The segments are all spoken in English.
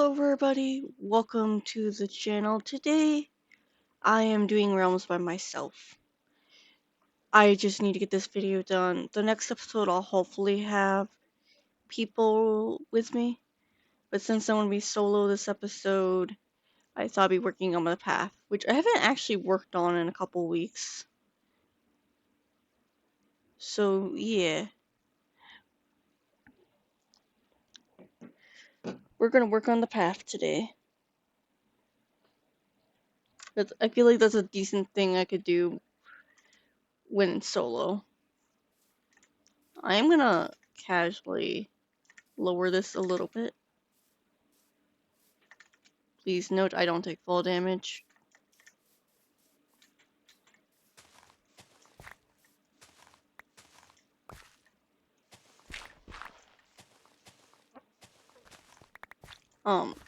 Hello everybody, welcome to the channel. Today I am doing Realms by myself. I just need to get this video done. The next episode I'll hopefully have people with me, but since I'm going to be solo this episode, I thought I'd be working on my path, which I haven't actually worked on in a couple weeks. So yeah, we're going to work on the path today. I feel like that's a decent thing I could do when solo. I am going to casually lower this a little bit. Please note I don't take fall damage.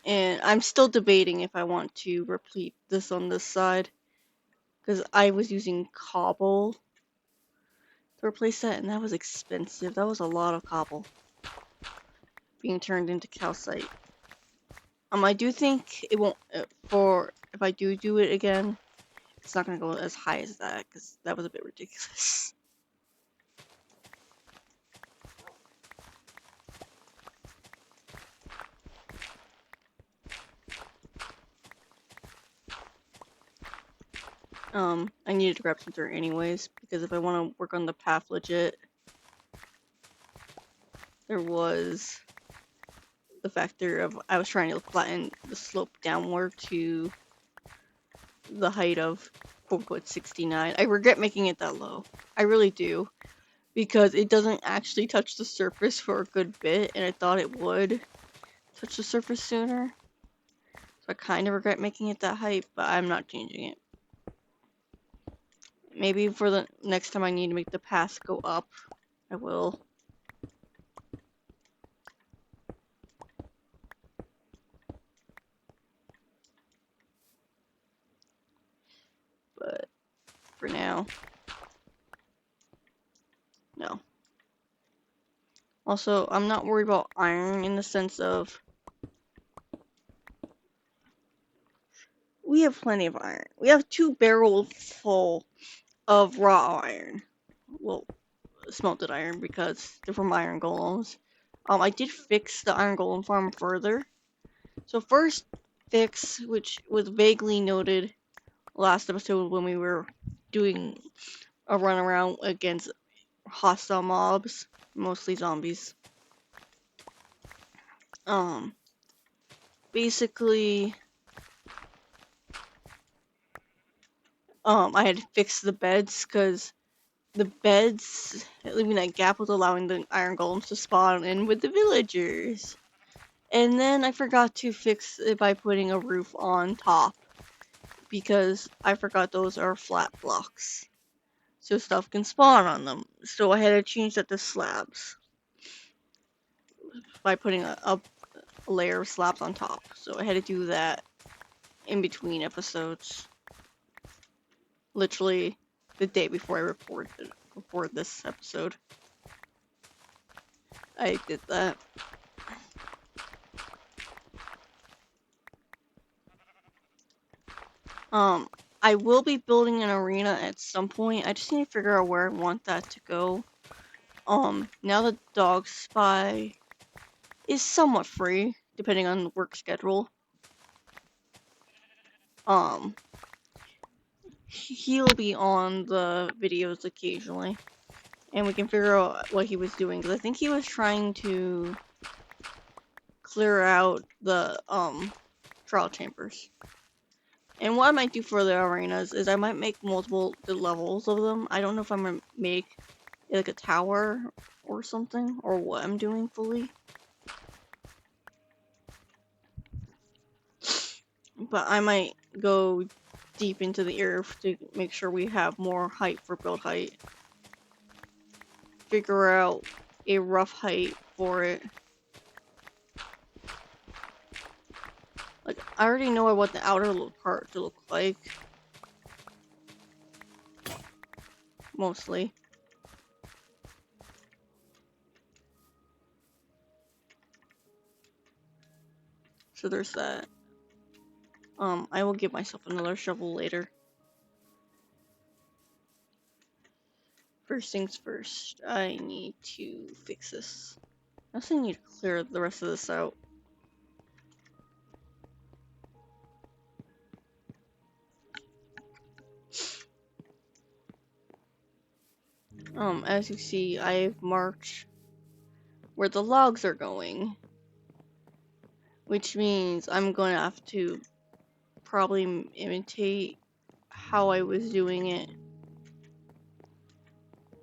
And I'm still debating if I want to repeat this on this side, because I was using cobble to replace that, and that was expensive. That was a lot of cobble being turned into calcite. I do think it won't, if I do it again, it's not gonna go as high as that, because that was a bit ridiculous. I needed to grab some dirt anyways, because if I want to work on the path legit, there was the factor of I was trying to flatten the slope downward to the height of quote-unquote 69. I regret making it that low. I really do. Because it doesn't actually touch the surface for a good bit, and I thought it would touch the surface sooner. So I kind of regret making it that height, but I'm not changing it. Maybe for the next time I need to make the path go up, I will. But for now, no. Also, I'm not worried about iron in the sense of we have plenty of iron. We have 2 barrels full of raw iron. Well, smelted iron because they're from iron golems. I did fix the iron golem farm further. So first fix, which was vaguely noted last episode when we were doing a run around against hostile mobs, mostly zombies. Basically, I had fixed the beds because the beds leaving that gap was allowing the iron golems to spawn in with the villagers. And then I forgot to fix it by putting a roof on top, because I forgot those are flat blocks, so stuff can spawn on them. So I had to change that to slabs by putting a layer of slabs on top. So I had to do that in between episodes. Literally the day before I record this episode, I did that. I will be building an arena at some point. I just need to figure out where I want that to go. Now the dog spy is somewhat free, depending on the work schedule. He'll be on the videos occasionally, and we can figure out what he was doing, because I think he was trying to clear out the, trial chambers. And what I might do for the arenas is I might make multiple levels of them. I don't know if I'm gonna make like a tower or something, or what I'm doing fully. But I might go deep into the earth to make sure we have more height for build height. Figure out a rough height for it. Like, I already know what the outer part to look like. Mostly. So there's that. I will give myself another shovel later. First things first, I need to fix this. I also need to clear the rest of this out. As you see, I've marked where the logs are going, which means I'm going to have to probably imitate how I was doing it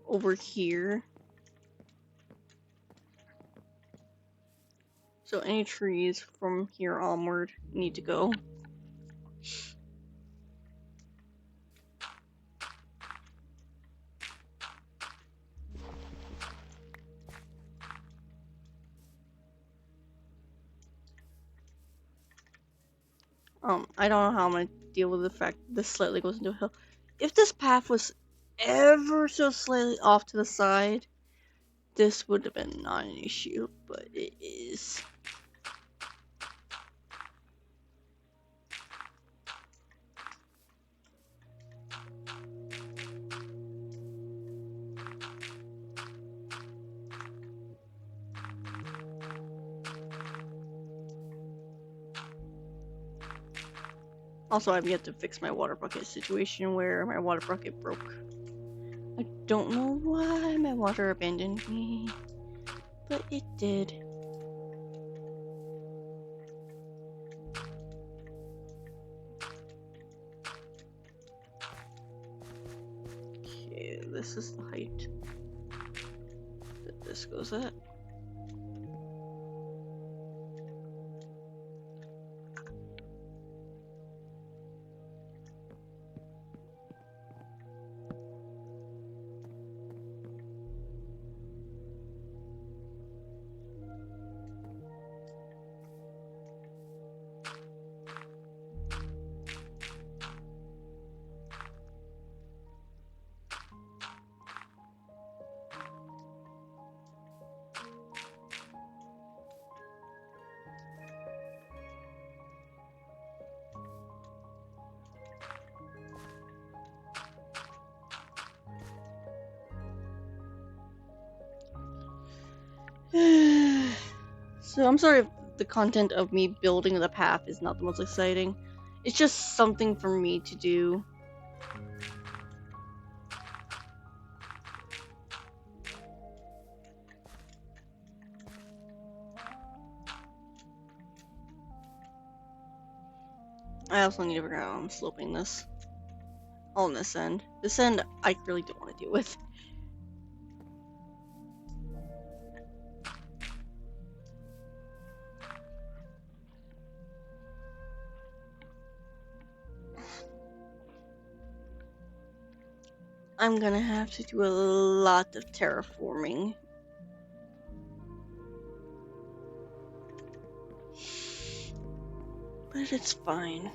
over here. So any trees from here onward need to go. I don't know how I'm gonna deal with the fact this slightly goes into a hill. If this path was ever so slightly off to the side, this would have been not an issue, but it is. Also, I've yet to fix my water bucket situation where my water bucket broke. I don't know why my water abandoned me, but it did. Okay, this is the height that this goes at. So I'm sorry if the content of me building the path is not the most exciting. It's just something for me to do. I also need to figure out how I'm sloping this. On this end. This end I really don't want to deal with. I'm gonna have to do a lot of terraforming. But it's fine.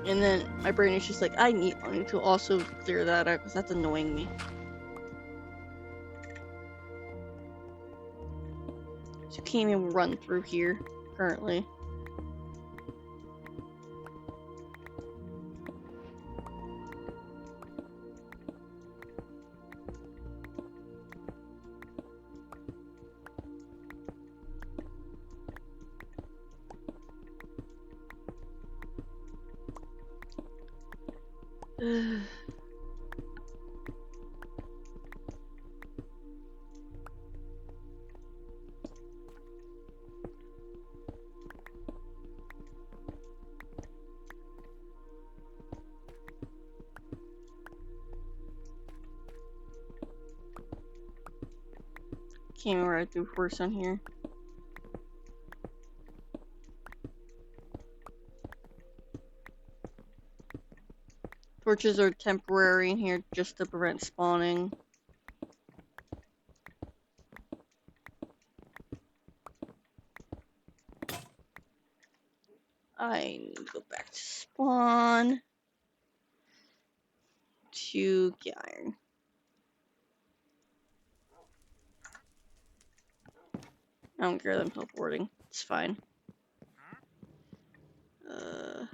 And then my brain is just like, I need to also clear that out because that's annoying me. So you can't even run through here currently. Came right through first on here. Torches are temporary in here just to prevent spawning. I need to go back to spawn to get iron. I don't care them teleporting. It's fine. I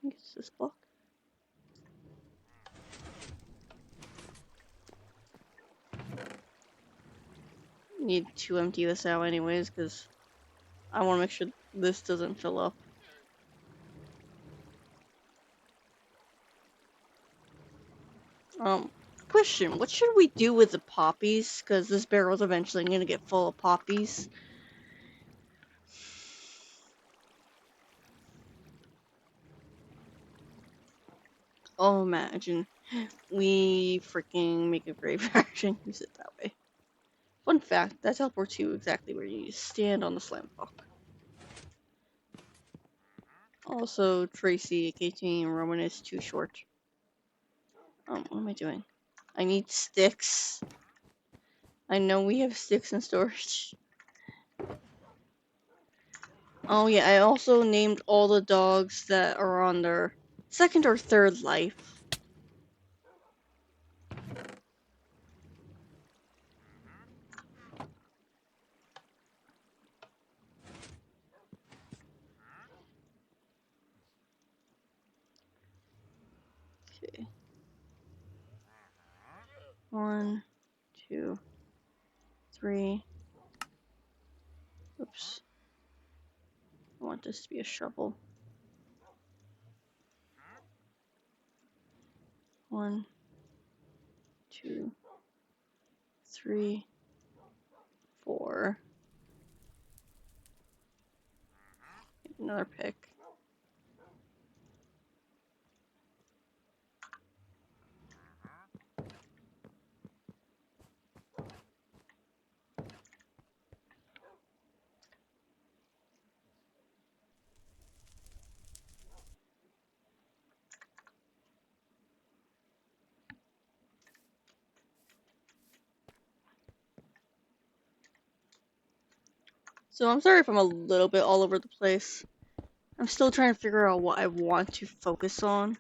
think it's this block. Need to empty this out anyways, because I want to make sure this doesn't fill up. Question, what should we do with the poppies? Because this barrel's eventually gonna get full of poppies. Oh, imagine we freaking make a graveyard and use it that way. Fun fact, that teleports you exactly where you stand on the slam block. Also, Tracy, KT, and Roman is too short. What am I doing? I need sticks. I know we have sticks in storage. Oh yeah, I also named all the dogs that are on their second or third life. Okay. 1, 2, 3. Oops. I want this to be a shovel. 1, 2, 3, 4. Another pick. So I'm sorry if I'm a little bit all over the place. I'm still trying to figure out what I want to focus on.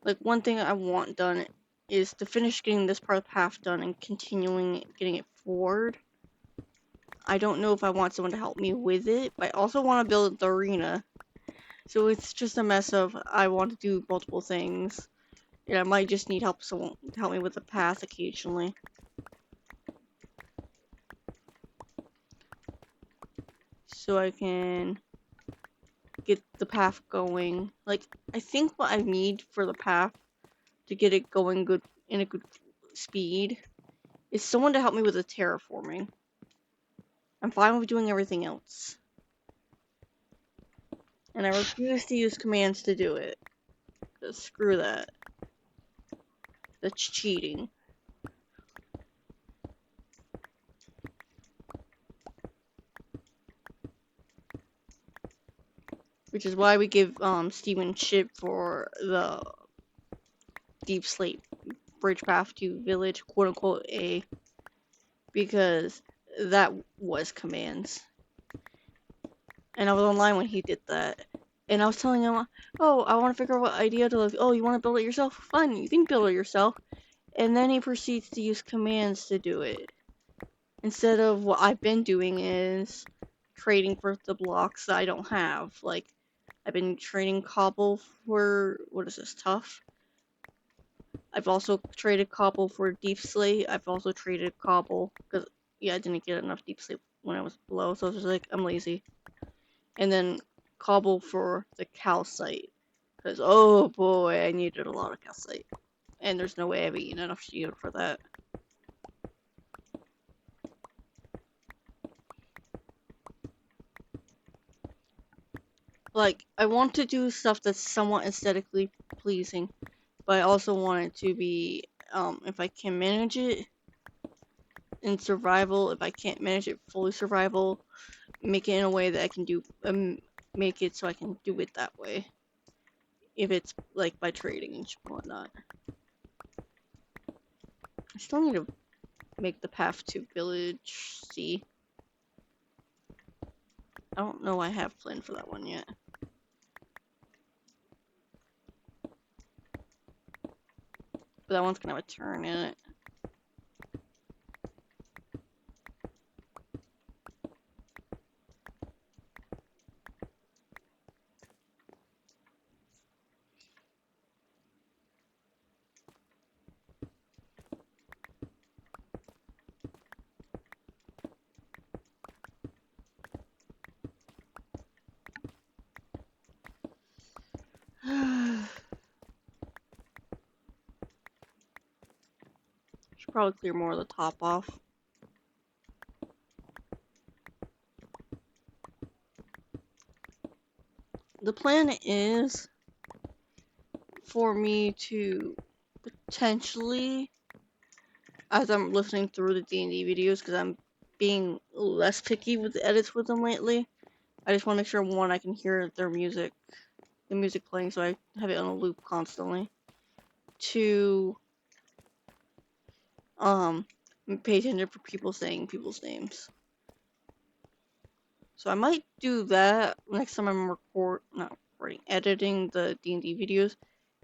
Like, one thing I want done is to finish getting this part of the path done and continuing getting it forward. I don't know if I want someone to help me with it, but I also want to build the arena. So it's just a mess of I want to do multiple things. And I might just need someone to help me with the path occasionally. So I can get the path going. Like, I think what I need for the path to get it going good in a good speed is someone to help me with the terraforming. I'm fine with doing everything else. And I refuse to use commands to do it. Just screw that. That's cheating. Which is why we give Steven shit for the Deep Slate Bridge Path to Village, quote unquote A. Because that was commands. And I was online when he did that. And I was telling him, oh, I want to figure out what idea to live. Oh, you want to build it yourself? Fine, you can build it yourself. And then he proceeds to use commands to do it. Instead of what I've been doing is trading for the blocks that I don't have. Like, I've been trading cobble for, what is this, tough? I've also traded cobble for deep slate. I've also traded cobble, because, yeah, I didn't get enough deep slate when I was below, so I was just like, I'm lazy. And then cobble for the calcite, because, oh boy, I needed a lot of calcite. And there's no way I've eaten enough shield for that. Like, I want to do stuff that's somewhat aesthetically pleasing, but I also want it to be, if I can manage it in survival, if I can't manage it fully survival, make it in a way that I can do make it so I can do it that way. If it's like by trading and whatnot. I still need to make the path to village C. I don't know I have planned for that one yet. But that one's gonna have a turn in it. Should probably clear more of the top off. The plan is for me to potentially, as I'm listening through the D&D videos, because I'm being less picky with the edits with them lately, I just want to make sure, one, I can hear their music, the music playing, so I have it on a loop constantly. Two, pay attention for people saying people's names. So I might do that next time I'm not recording, editing the D&D videos,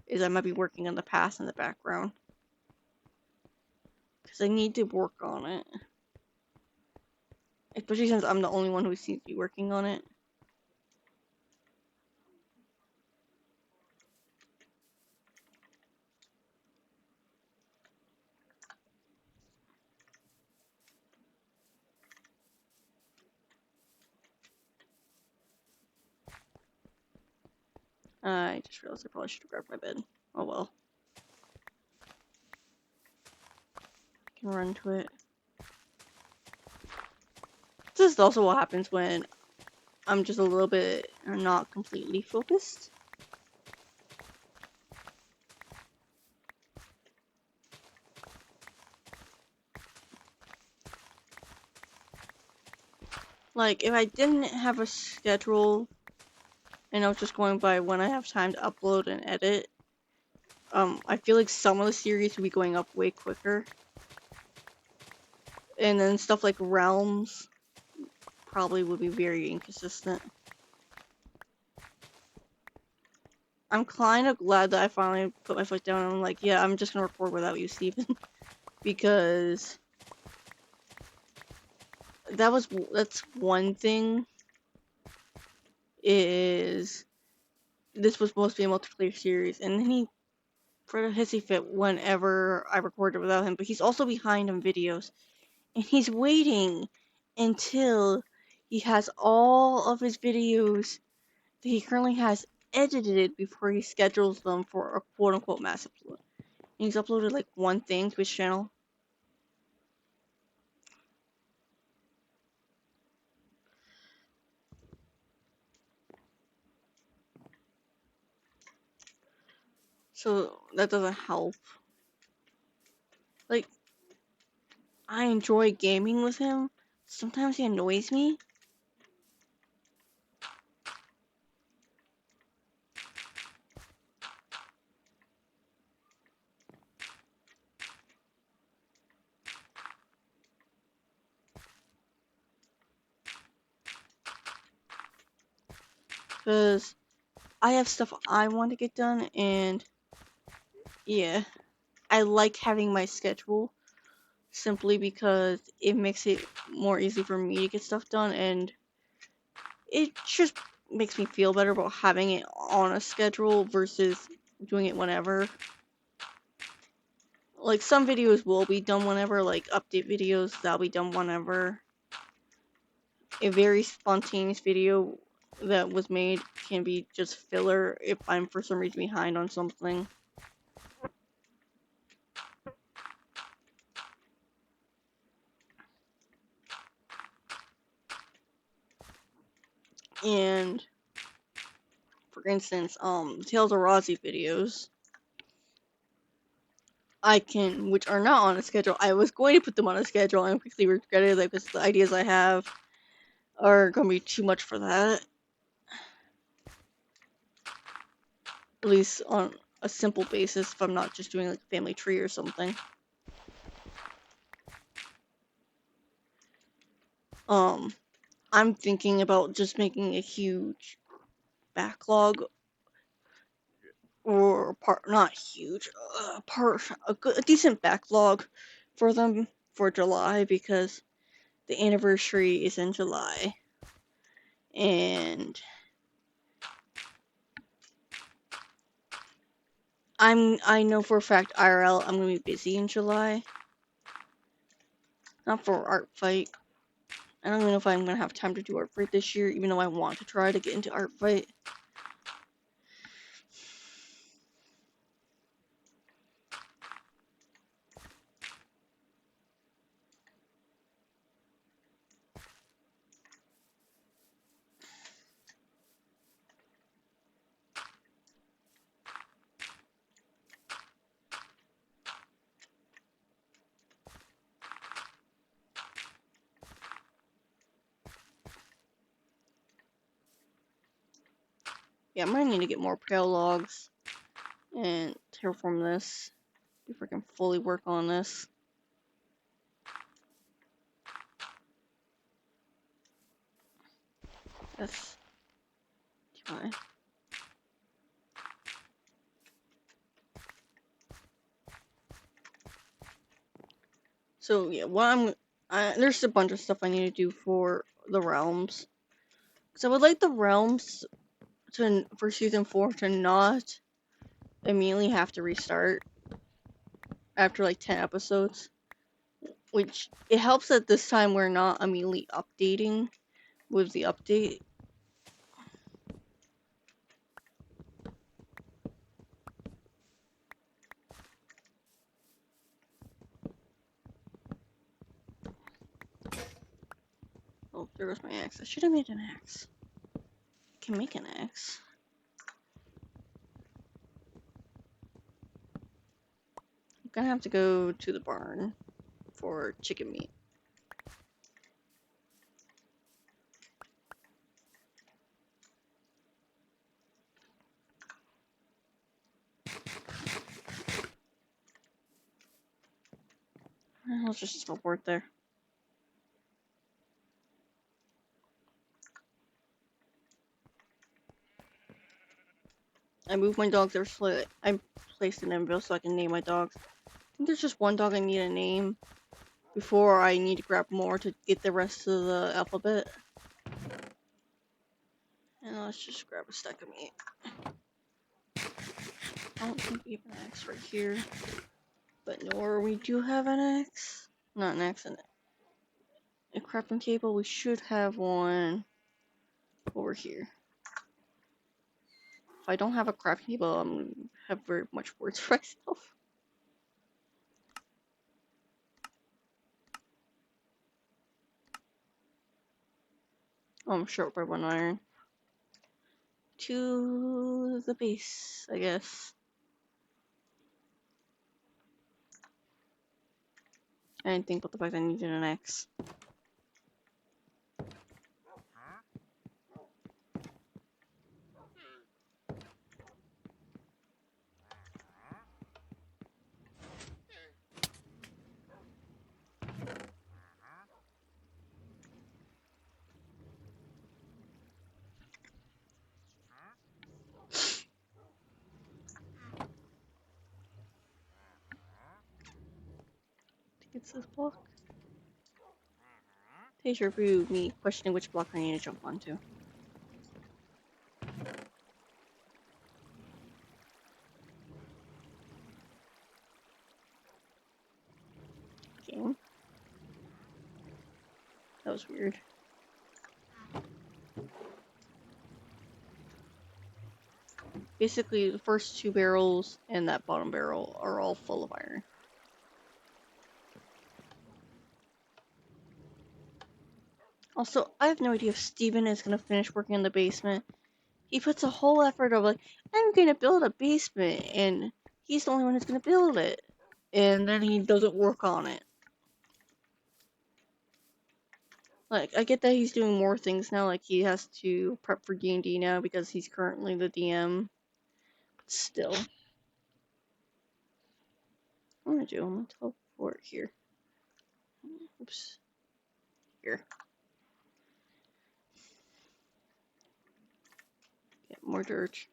is I might be working on the past in the background. Because I need to work on it. Especially since I'm the only one who seems to be working on it. I just realized I probably should have grabbed my bed. Oh well. I can run to it. This is also what happens when I'm just a little bit not completely focused. Like, if I didn't have a schedule and I was just going by when I have time to upload and edit, I feel like some of the series would be going up way quicker. And then stuff like Realms probably would be very inconsistent. I'm kind of glad that I finally put my foot down and I'm like, yeah, I'm just gonna record without you, Steven. Because that's one thing, is this was supposed to be a multiplayer series, and then he put a hissy fit whenever I recorded without him, but he's also behind on videos, and he's waiting until he has all of his videos that he currently has edited before he schedules them for a quote-unquote mass upload. And he's uploaded like one thing to his channel. So that doesn't help. Like, I enjoy gaming with him. Sometimes he annoys me. Because I have stuff I want to get done, and yeah, I like having my schedule simply because it makes it more easy for me to get stuff done, and it just makes me feel better about having it on a schedule versus doing it whenever. Like, some videos will be done whenever, like update videos, that'll be done whenever. A very spontaneous video that was made can be just filler if I'm for some reason behind on something. And for instance, Tales of Rozzy videos, which are not on a schedule. I was going to put them on a schedule and quickly regretted, like, with the ideas I have. are gonna be too much for that. At least on a simple basis if I'm not just doing like family tree or something. I'm thinking about just making a huge backlog or not huge, a decent backlog for them for July because the anniversary is in July. And I know for a fact IRL I'm gonna be busy in July. Not for art fight. I don't even know if I'm gonna have time to do art fight this year, even though I want to try to get into art fight. Yeah, I'm gonna need to get more pale logs and terraform this if I can fully work on this. That's fine. So yeah, there's a bunch of stuff I need to do for the realms. So I would like the realms for season 4 to not immediately have to restart after like 10 episodes. Which it helps that this time we're not immediately updating with the update. Oh, there goes my axe. I should have made an axe. I can make an axe. I'm gonna have to go to the barn for chicken meat. I'll just report there. I moved my dogs there so I placed an inville so I can name my dogs. I think there's just one dog I need a name before I need to grab more to get the rest of the alphabet. And let's just grab a stack of meat. I don't think we have an axe right here. But nor we do have an axe. Not an axe, a crafting table. We should have one over here. If I don't have a crafting table, I'm gonna have very much words for myself. Oh, I'm short by 1 iron. To the base, I guess. I didn't think about the fact I needed an axe. It's this block. Take your view, me questioning which block I need to jump onto. Game. That was weird. Basically, the first 2 barrels and that bottom barrel are all full of iron. Also, I have no idea if Steven is going to finish working in the basement. He puts a whole effort of like, I'm going to build a basement, and he's the only one who's going to build it. And then he doesn't work on it. Like, I get that he's doing more things now, like he has to prep for D&D now because he's currently the DM. But still. What am I gonna do? I'm gonna teleport here. Oops. Here. Get more dirt.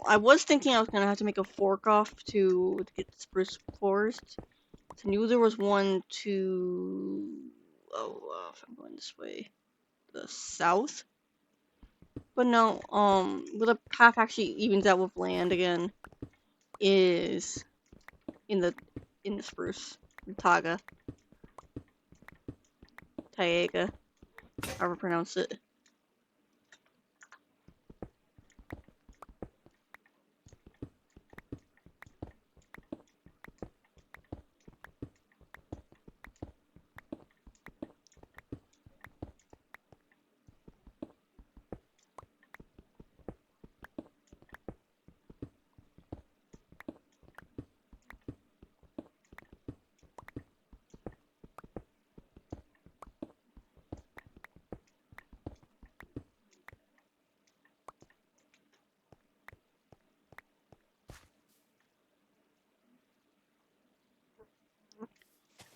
I was thinking I was gonna have to make a fork off to get the spruce forest. I knew there was one if I'm going this way, the south. But no, where the path actually evens out with land again is in the spruce, Taga, Taiga, however you pronounce it.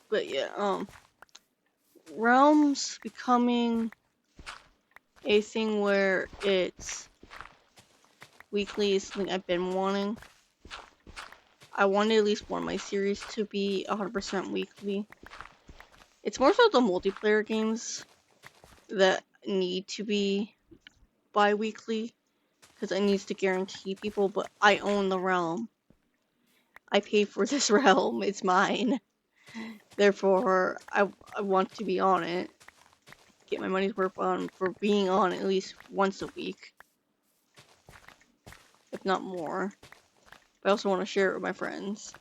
But yeah, Realms becoming a thing where it's weekly is something I've been wanting. I wanted at least one of my series to be 100% weekly. It's more so the multiplayer games that need to be bi-weekly because it needs to guarantee people, but I own the realm. I paid for this realm, it's mine. Therefore, I want to be on it. Get my money's worth on for being on at least once a week, if not more. But I also want to share it with my friends.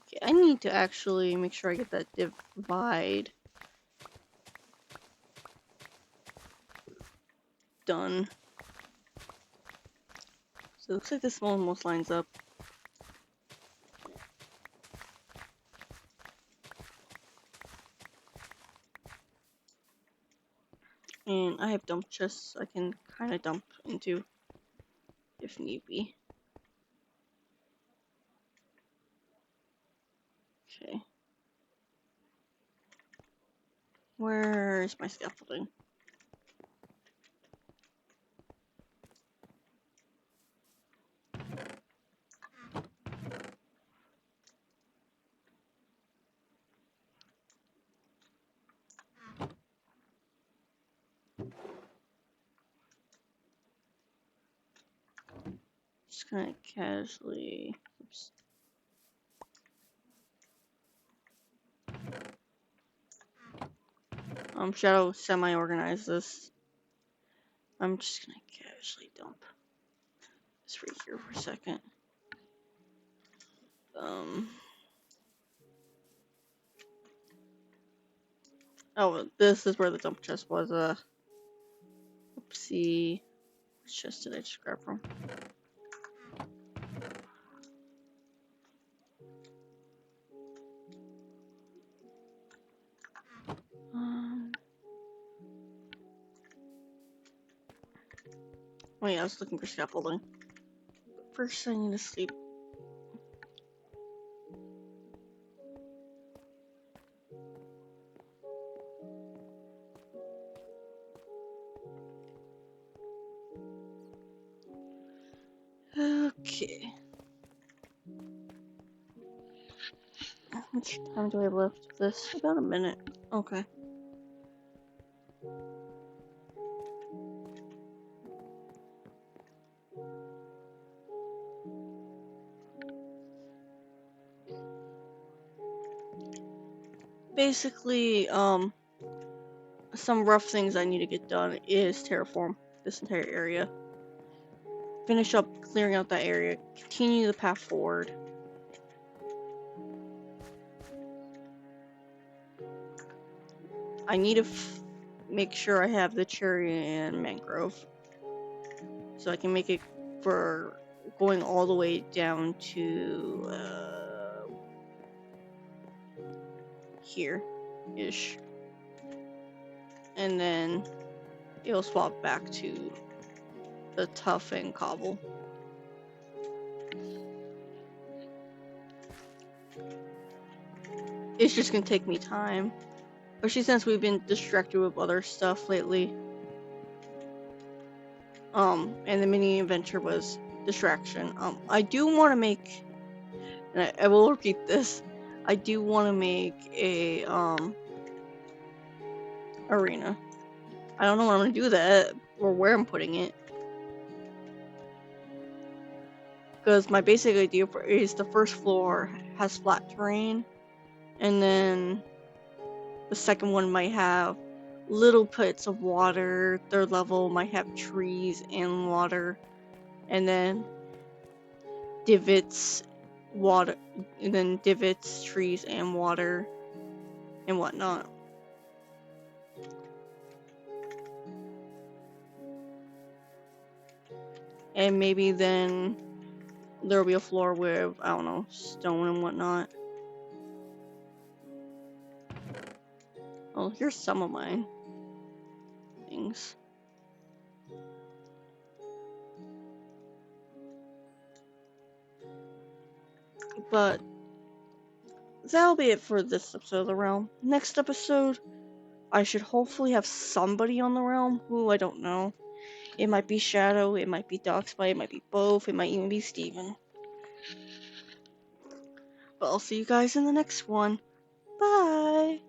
Okay, I need to actually make sure I get that divide done. So it looks like this one almost lines up. And I have dump chests I can kind of dump into if need be. Okay. Where's my scaffolding? Just kind of casually. Oops. Shadow semi-organize this. I'm just gonna casually dump this right here for a second. Oh, this is where the dump chest was. Oopsie. Which chest did I just grab from? Oh yeah, I was looking for scaffolding. But first, I need to sleep. Okay. How much time do I have left of this? About a minute. Okay. Basically, some rough things I need to get done is terraform this entire area. finish up clearing out that area. Continue the path forward. I need to make sure I have the cherry and mangrove, so I can make it for going all the way down to here-ish. And then it'll swap back to the tough and cobble. It's just gonna take me time, especially since we've been distracted with other stuff lately. And the mini adventure was distraction. I do want to make, and I will repeat this, I do want to make a arena. I don't know what I'm gonna do with that or where I'm putting it, because my basic idea is the first floor has flat terrain, and then the second one might have little pits of water. Third level might have trees and water, and then divots, water, and then divots, trees, and water, and whatnot. And maybe then there'll be a floor with, I don't know, stone and whatnot. Oh, here's some of my things. But that'll be it for this episode of the Realm. Next episode, I should hopefully have somebody on the Realm who I don't know. It might be Shadow, it might be Darkspy, it might be both, it might even be Steven. But I'll see you guys in the next one. Bye!